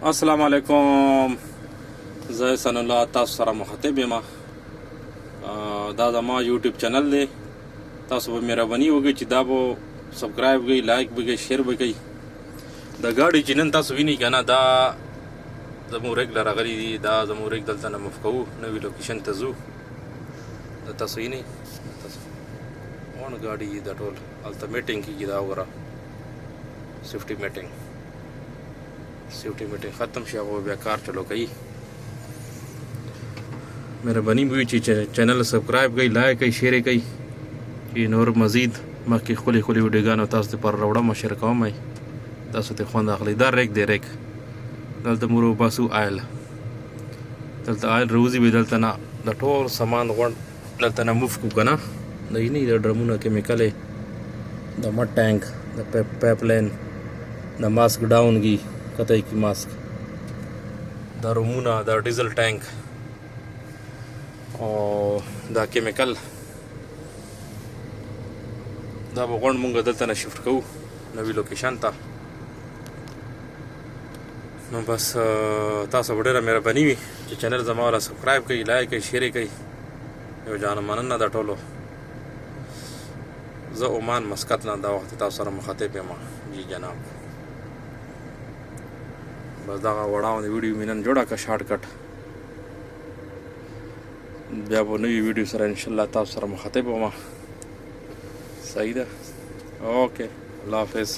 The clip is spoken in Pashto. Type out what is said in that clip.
السلام علیکم. زه سن الله تاسو سره مخاطب یم. دا زما یوټیوب چینل دی. تاسو به مهرباني وکړئ چې دا به سبسکرایب کړئ، لایک به کړئ، شیر به کړئ. د ګاډي چې نن تاسو وینئ که نه، دا زموږ ریګ له راغلي دي. دا زموږ ریګ دلته نه موف کوو، نوي لوکیشن ته ځو. دا تاسو وینئ، تاسو وان ګاډي دا ټول هلته میټینګ کېږي. دا وګوره سیفټي میټینګ ختم شي، هغه بیا کار چلو کوي. مهرباني وي چې چینل سبسکرایب کړئ، لایک کړئ، شیر کړئ چې نور مزید مخکې ښکلې ویډیوګانې تاسو لپاره راوړم او شیر کوم. تاسو ته خوند اخلئ. دا ریک دی، ریک دلته موږ وباسو آیل. دلته آیل راوځي، بیا دلته نه د ټول سامان غونډ دلته نه موف کړو که نه. د وینئ د ډرمونه کیمیکل، د مډ ټانک، د پایپ لاین، د ماسک ډاون کی کته کی ماسک، دا رومونه، دا ډیزل ټانک او دا کیمیکل. دا به غونډ مونږ دلته نه شفټ کوو نوي لوکیشن ته. نو بس تاسو به ډېره مهرباني وي چې چینل زما والا سبسکرایب کړئ، لایک کړئ، شیر کړئ. یو جانه مننه د ټولو. زه عمان مسقط نه دا وخت تاسو سره مخاطب یم. جی جناب. بس دغه وړاندې ویډیو مې نن جوړه کړه شارټ کټ. بیا به نوي ویډیو سره انشاءالله تاسو سره مخاطب وم. صحیح ده. اوکې، الله حافظ.